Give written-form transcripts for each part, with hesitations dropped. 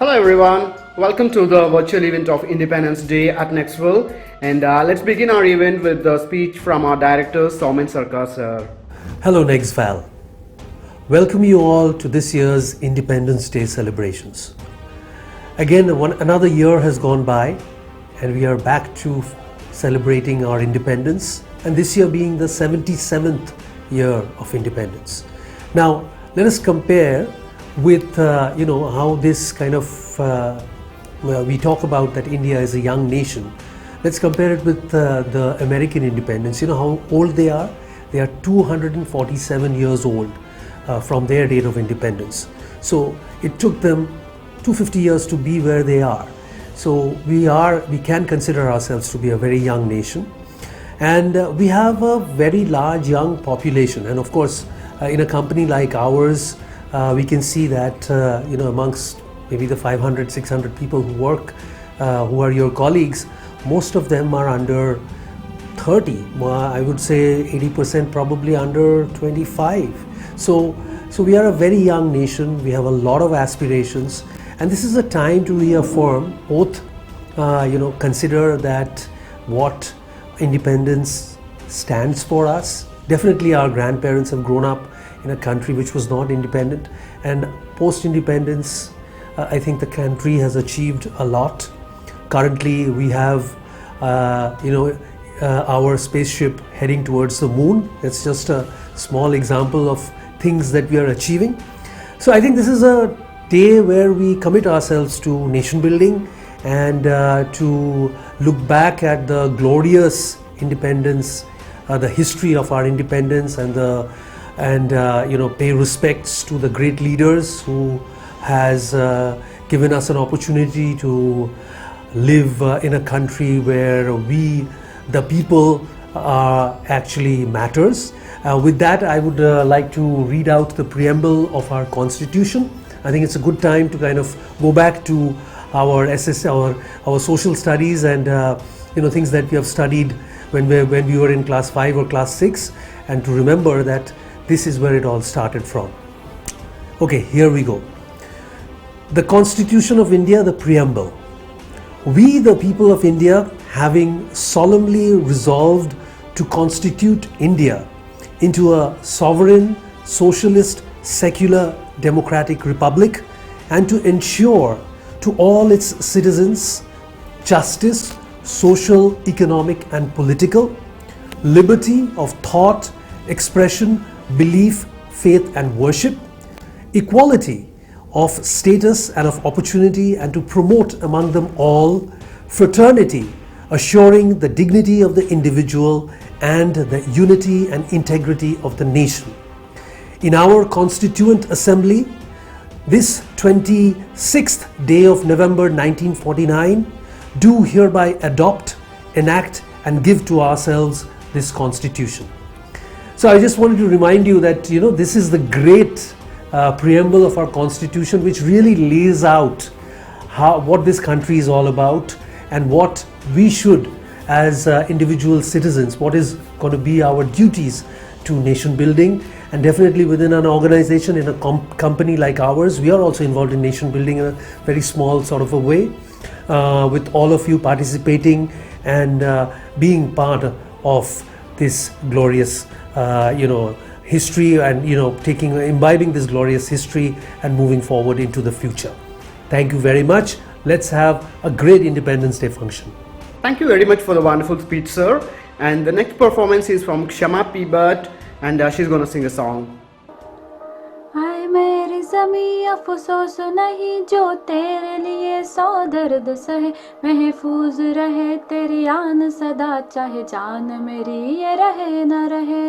Hello everyone, welcome to the virtual event of Independence Day at Nexval, and let's begin our event with the speech from our director Soumen Sarkar sir. Hello Nexval. Welcome you all to this year's Independence Day celebrations. Again, another year has gone by and we are back to celebrating our independence, and this year being the 77th year of independence. Now, let us compare with how this kind of we talk about that India is a young nation. Let's compare it with the American independence. You know how old they are? They are 247 years old from their date of independence. So it took them 250 years to be where they are. So we can consider ourselves to be a very young nation, and we have a very large young population. And of course, in a company like ours, we can see that amongst maybe the 500, 600 people who work, who are your colleagues, most of them are under 30. I would say 80% probably under 25. So we are a very young nation. We have a lot of aspirations, and this is a time to reaffirm both, consider that what independence stands for us. Definitely our grandparents have grown up in a country which was not independent, and post-independence, I think the country has achieved a lot. Currently we have our spaceship heading towards the moon. That's just a small example of things that we are achieving. So I think this is a day where we commit ourselves to nation building and to look back at the glorious independence, the history of our independence, and pay respects to the great leaders who has given us an opportunity to live in a country where we, the people, actually matters. With that, I would like to read out the preamble of our constitution. I think it's a good time to kind of go back to our our social studies and things that we have studied when we were in class 5 or class 6, and to remember that this is where it all started from. Okay, here we go. The Constitution of India, the preamble. We, the people of India, having solemnly resolved to constitute India into a sovereign, socialist, secular, democratic republic, and to ensure to all its citizens justice, social, economic, and political, liberty of thought, expression, belief, faith, and worship, equality of status and of opportunity, and to promote among them all fraternity, assuring the dignity of the individual and the unity and integrity of the nation. In our Constituent Assembly, this 26th day of November 1949, do hereby adopt, enact, and give to ourselves this Constitution. So I just wanted to remind you that this is the great preamble of our Constitution, which really lays out what this country is all about and what we should, as individual citizens, what is going to be our duties to nation building. And definitely within an organization, in a company like ours, we are also involved in nation building in a very small sort of a way, with all of you participating and being part of this glorious history, and imbibing this glorious history and moving forward into the future. Thank you very much. Let's have a great Independence Day function. Thank you very much for the wonderful speech, sir. And the next performance is from Kshama P. Bhatt, and she's gonna sing a song. हाय मेरी ज़मीं अफसोस नहीं जो तेरे लिए सौ दर्द सहे, महफूज रहे तेरी आन सदा, चाहे जान मेरी ये रहे न रहे।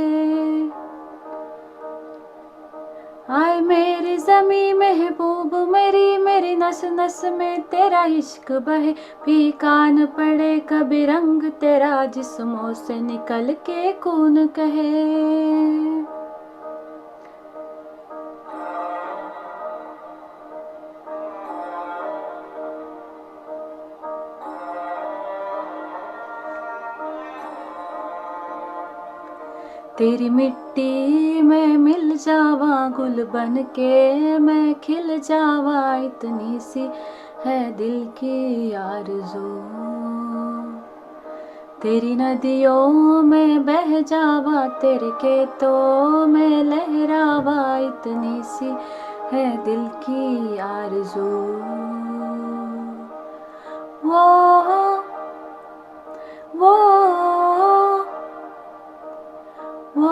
हाय मेरी ज़मीं महबूब मेरी, मेरी नस नस में तेरा इश्क बहे, फीका न पड़े कभी रंग तेरा, जिस्मों से निकल के खून कहे। तेरी मिट्टी में मिल जावा गुल बन के मैं खिल जावा, इतनी सी है दिल की आरज़ू। तेरी नदियों में बह जावा, तेरे खेतों में लहरावा, इतनी सी है दिल की आरज़ू। वो वो वो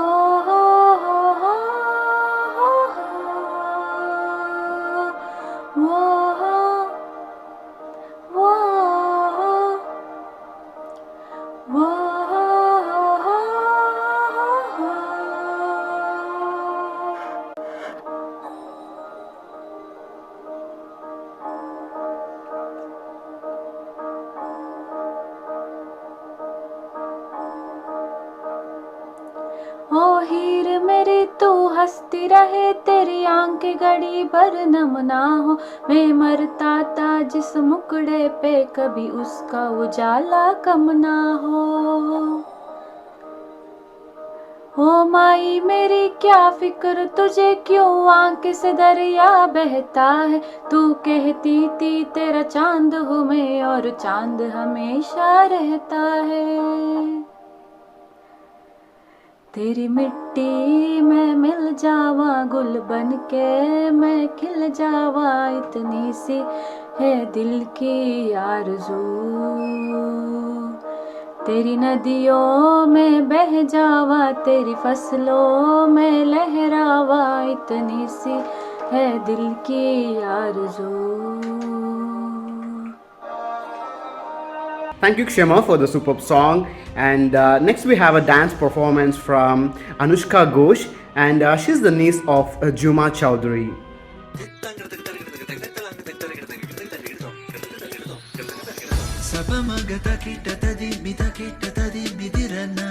ओ हीर मेरी तू हंसती रहे, तेरी आंखें घड़ी भर नम ना हो। मैं मरता था जिस मुकड़े पे कभी उसका उजाला कम ना हो। ओ माई मेरी क्या फिक्र तुझे, क्यों आंख से दरिया बहता है। तू कहती थी तेरा चांद हूँ मैं और चांद हमेशा रहता है। तेरी मिट्टी में मिल जावा गुल बन के मैं खिल जावा, इतनी सी है दिल की आरज़ू। तेरी नदियों में बह जावा, तेरी फसलों में लहरावा, इतनी सी है दिल की आरज़ू। Thank you, Kshema, for the superb song. And next, we have a dance performance from Anushka Ghosh, and she's the niece of Juma Chowdhury. Sapamagata kita tadi mita kita tadi midirana.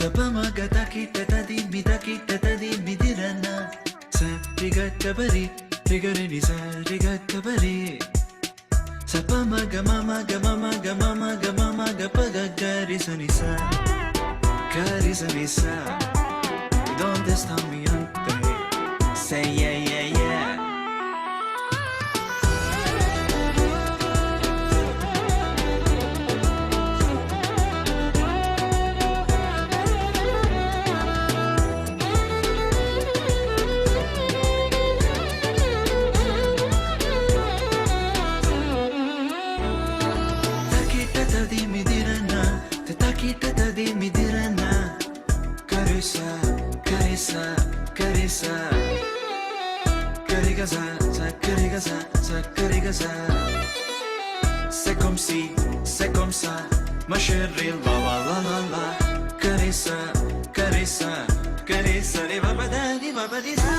Sapamagata kita tadi mita kita tadi midirana. Sa rigata bari, rigarini sa rigata bari. Sapamaga mama ga mama ga mama ga mama ga paga gari sanisa. Gari sanisa. Donde está mi ante? Say yeah yeah yeah. C'est comme ça, ma chérie, la la la la la. Caressa, caressa, caressa, di baba di sa.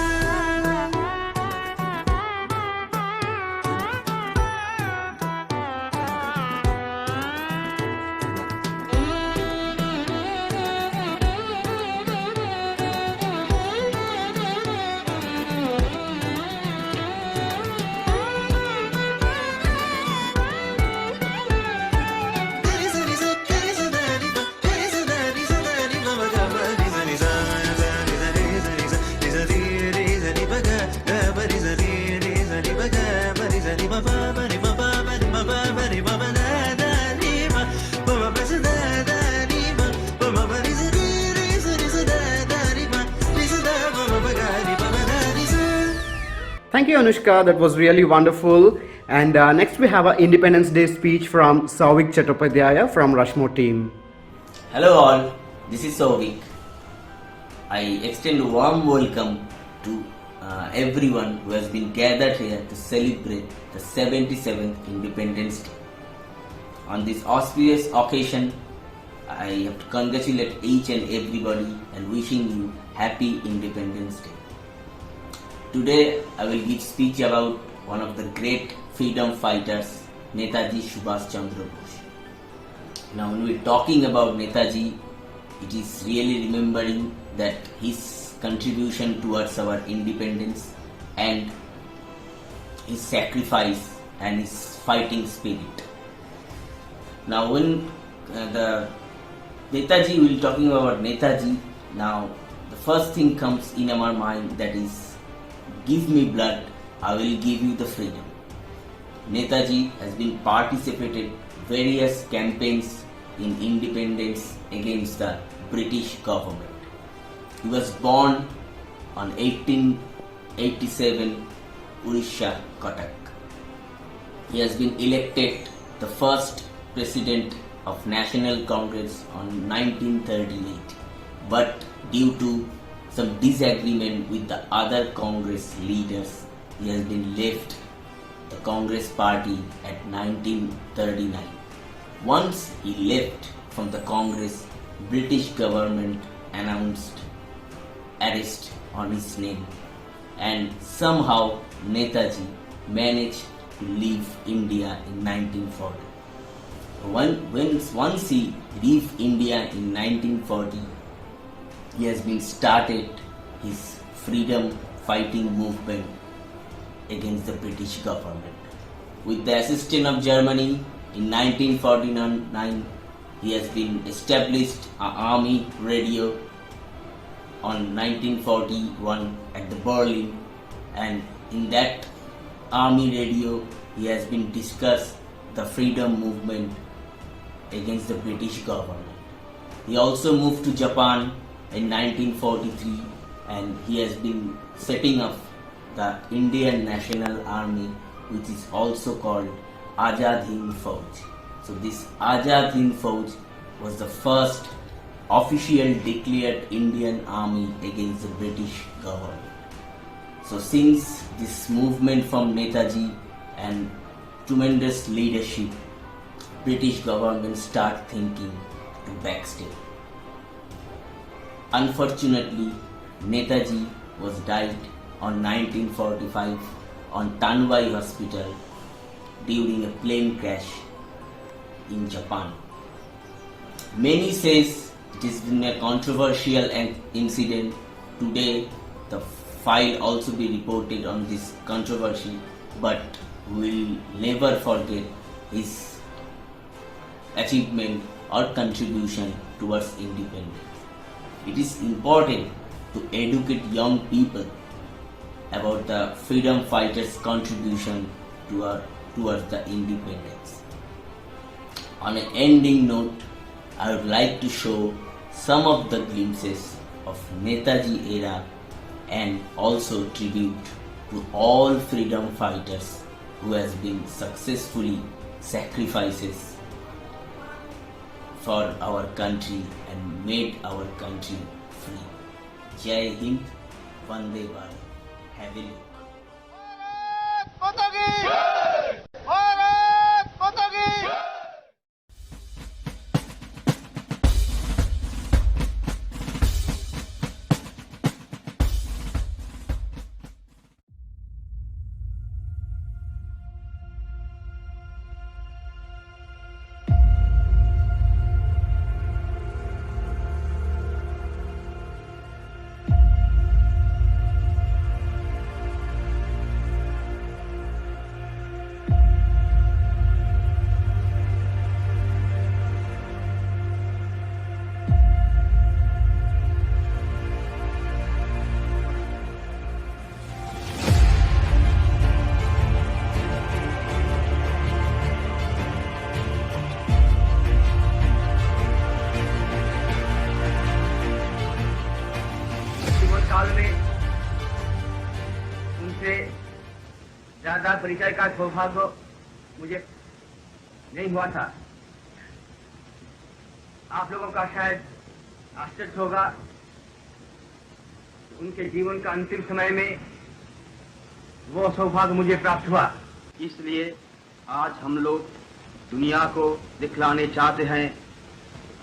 Thank you, Anushka. That was really wonderful. And next, we have an Independence Day speech from Sauvik Chattopadhyaya from Rushmore team. Hello all, this is Sauvik. I extend a warm welcome to everyone who has been gathered here to celebrate the 77th Independence Day. On this auspicious occasion, I have to congratulate each and everybody and wishing you happy Independence Day. Today I will give speech about one of the great freedom fighters, Netaji Subhash Chandra Bose. Now when we are talking about Netaji, it is really remembering that his contribution towards our independence and his sacrifice and his fighting spirit. Now when the Netaji, we will talking about Netaji, Now, the first thing comes in our mind, that is, give me blood, I will give you the freedom. Netaji has been participated various campaigns in independence against the British government. He was born on 1887, Odisha, Cuttack. He has been elected the first president of National Congress on 1938, but due to some disagreement with the other Congress leaders, he has been left the Congress party at 1939. Once he left from the Congress, British government announced arrest on his name, and somehow Netaji managed to leave India in 1940. Once he leave India in 1940, he has been started his freedom fighting movement against the British government. With the assistance of Germany, in 1949, he has been established an army radio on 1941 at the Berlin, and in that army radio he has been discussed the freedom movement against the British government. He also moved to Japan in 1943, and he has been setting up the Indian National Army, which is also called Azad Hind Fauj. So this Azad Hind Fauj was the first official declared Indian army against the British government. So since this movement from Netaji and tremendous leadership, British government start thinking to backstab. Unfortunately, Netaji was died on 1945 on Tanwai Hospital during a plane crash in Japan. Many says it has been a controversial incident. Today, the file also be reported on this controversy, but we will never forget his achievement or contribution towards independence. It is important to educate young people about the freedom fighters' contribution towards the independence. On an ending note, I would like to show some of the glimpses of Netaji era and also tribute to all freedom fighters who has been successfully sacrifices for our country and made our country free. Jai Hind, Vande Bharat. Have a look. काल में उनसे ज्यादा परिचय का सौभाग्य मुझे नहीं हुआ था। आप लोगों का शायद आश्चर्य होगा, उनके जीवन का अंतिम समय में वो सौभाग्य मुझे प्राप्त हुआ। इसलिए आज हम लोग दुनिया को दिखलाने चाहते हैं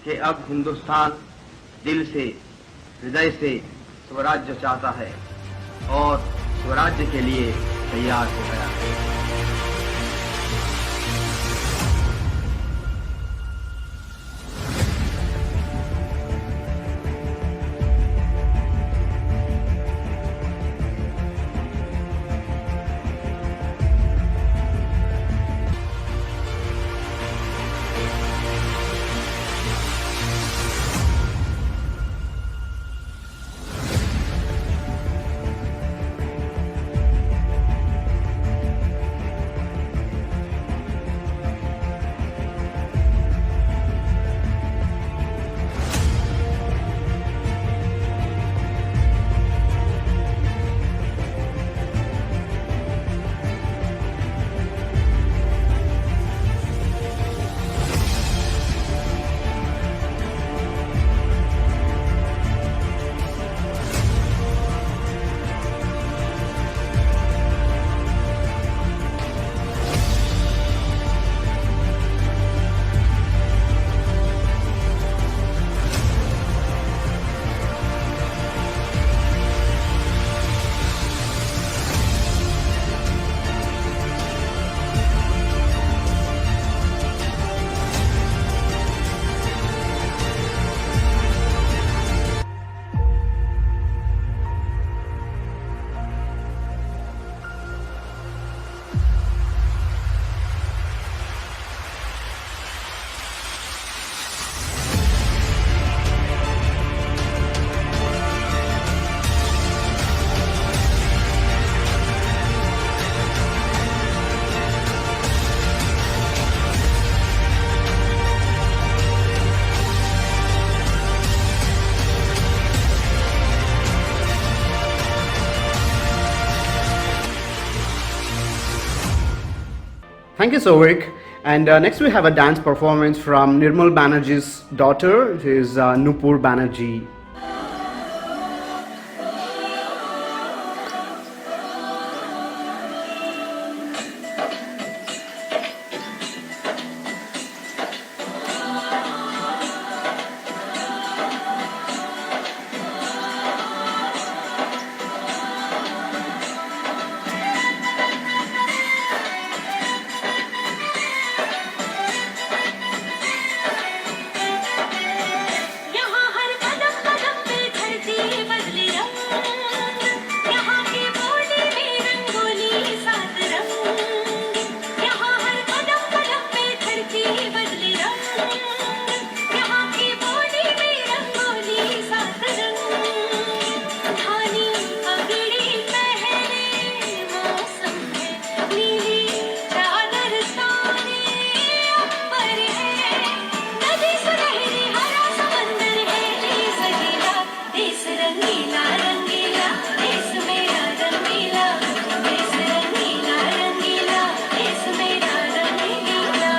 कि अब हिंदुस्तान दिल से, हृदय से स्वराज्य चाहता है और स्वराज्य के लिए तैयार हो गया है। Thank you, Sovik. And next we have a dance performance from Nirmal Banerjee's daughter, who is Nupur Banerjee. यहाँ हर कदम कदम पे धरती बदले रंग, यहाँ की बोली में रंगोली सात रंग। यहाँ हर कदम कदम पे धरती बदले रंग, यहाँ की बोली में रंगोली सात रंग। धानी पगड़ी पहने मौसम है, नीली चादर ताने ऊपर है। नदी सुनहरी हरा समंदर है, देश रंगीला, देश रंगीला रंगीला, देश मेरा रंगीला, देश रंगीला रंगीला, देश मेरा रंगीला।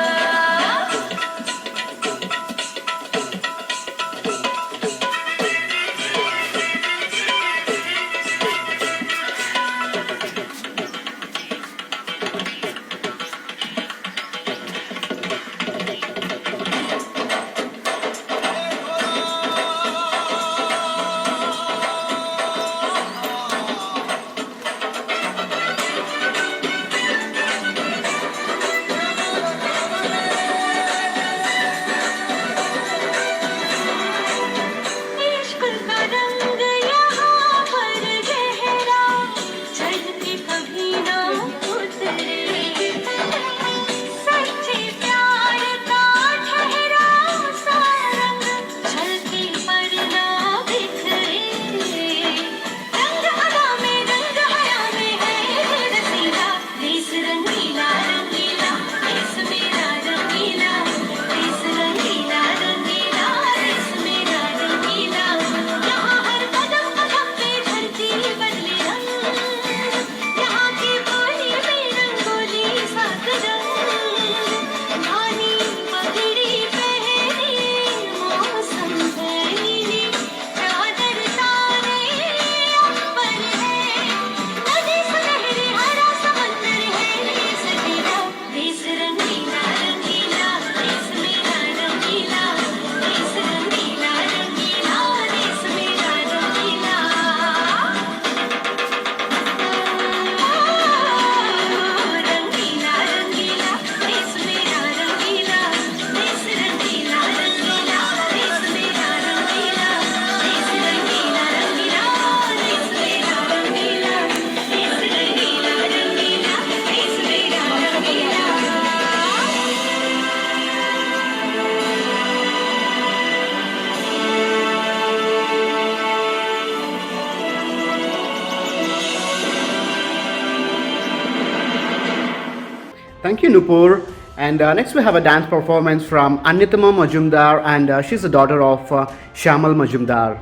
इश्क का रंग यहाँ पर गहरा, चढ़ के कभी ना उतरे। सच्चे प्यार का ठहरा सा रंग, छलके पर ना बिखरे। रंग अदा में रंग हया में है रसीला, देश रंगीला रंगीला, देश मेरा रंगीला, देश रंगीला रंगीला, देश मेरा रंगीला। यहाँ हर कदम कदम पे धरती बदले रंग, यहाँ की बोली में रंगोली सात रंग। धानी पगड़ी पहने मौसम है, नीली चादर ताने ऊपर है। नदी सुनहरी हरा समंदर है, देश रंगीला, देश रंगीला रंगीला, देश मेरा रंगीला, देश रंगीला रंगीला, देश मेरा रंगीला। रंगीला रंगीला, देश मेरा रंगीला, देश रंगीला रंगीला, देश मेरा रंगीला, देश रंगीला रंगीला, देश मेरा रंगीला, देश रंगीला रंगीला, देश मेरा रंगीला। Thank you, Nupur. And next we have a dance performance from Anyatama Majumdar, and she's the daughter of Shamal Majumdar.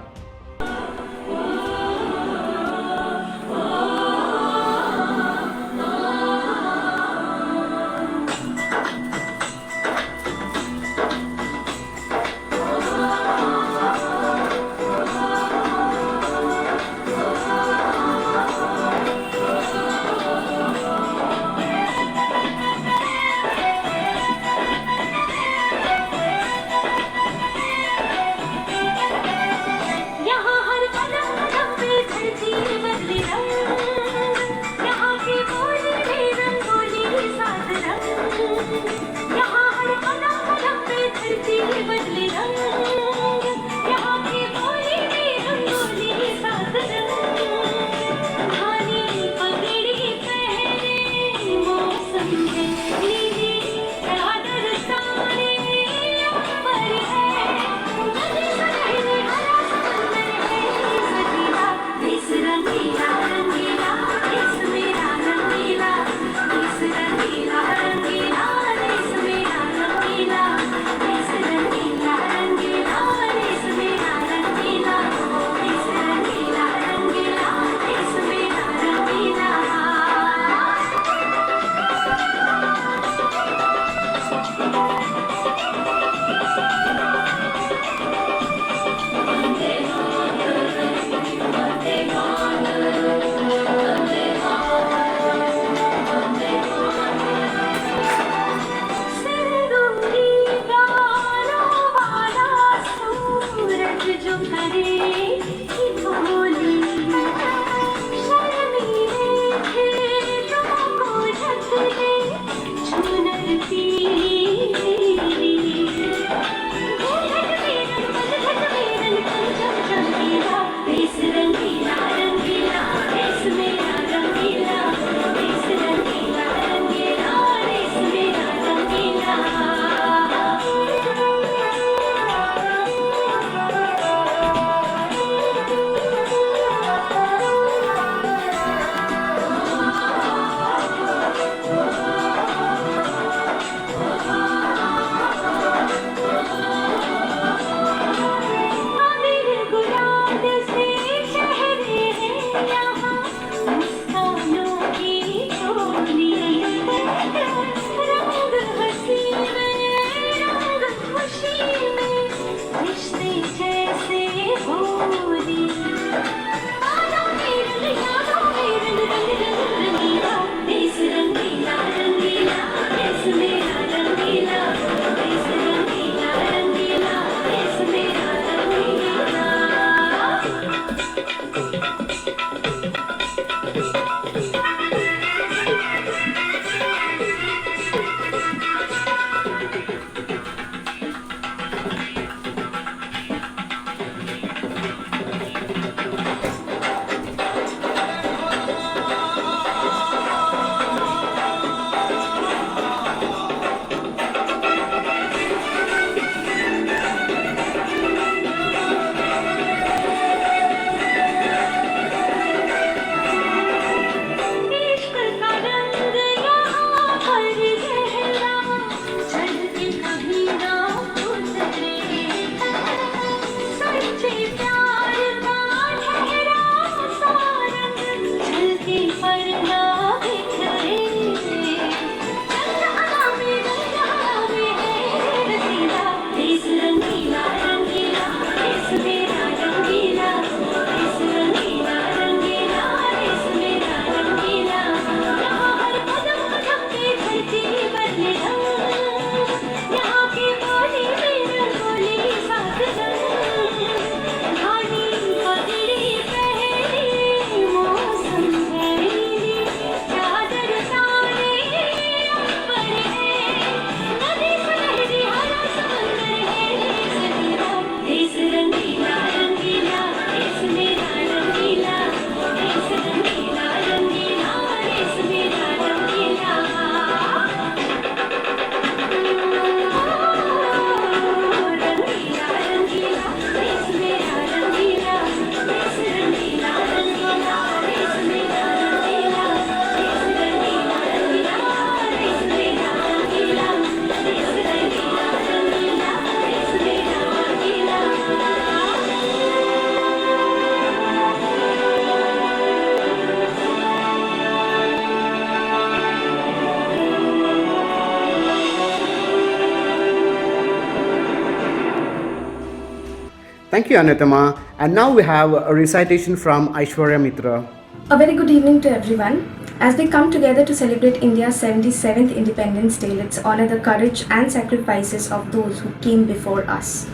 Thank you, Anutama. And now we have a recitation from Aishwarya Mitra. A very good evening to everyone. As we come together to celebrate India's 77th Independence Day, let's honor the courage and sacrifices of those who came before us.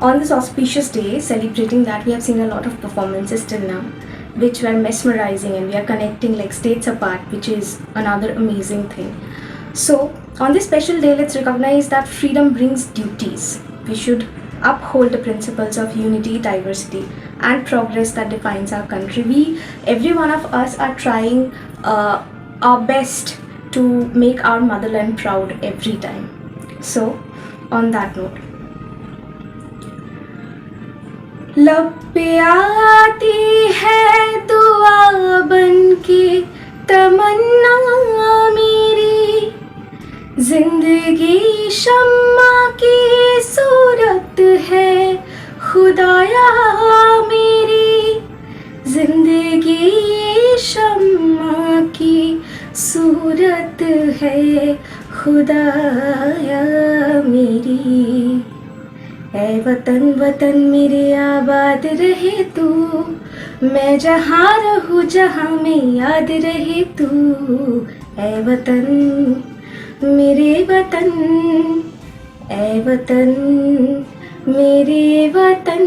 On this auspicious day, celebrating that, we have seen a lot of performances till now, which were mesmerizing, and we are connecting like states apart, which is another amazing thing. So, on this special day, let's recognize that freedom brings duties. We should uphold the principles of unity, diversity, and progress that defines our country. Every one of us are trying our best to make our motherland proud every time. So, on that note, लब पे आती है दुआ बन के तमन्ना मेरी, जिंदगी शम्मा की सूरत है खुदाया मेरी, जिंदगी शम्मा की सूरत है खुदाया मेरी। ऐ वतन वतन मेरे आबाद रहे तू, मैं जहाँ रहूँ जहाँ में याद रहे तू। ऐ वतन मेरे वतन, ऐ वतन मेरे वतन।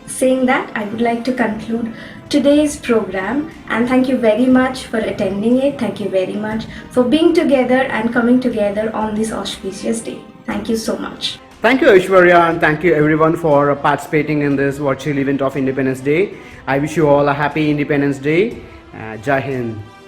Saying that, I would like to conclude today's program, and thank you very much for attending it. Thank you very much for being together and coming together on this auspicious day. Thank you so much. Thank you, Aishwarya, and thank you everyone for participating in this virtual event of Independence Day. I wish you all a happy Independence Day. Jai Hind.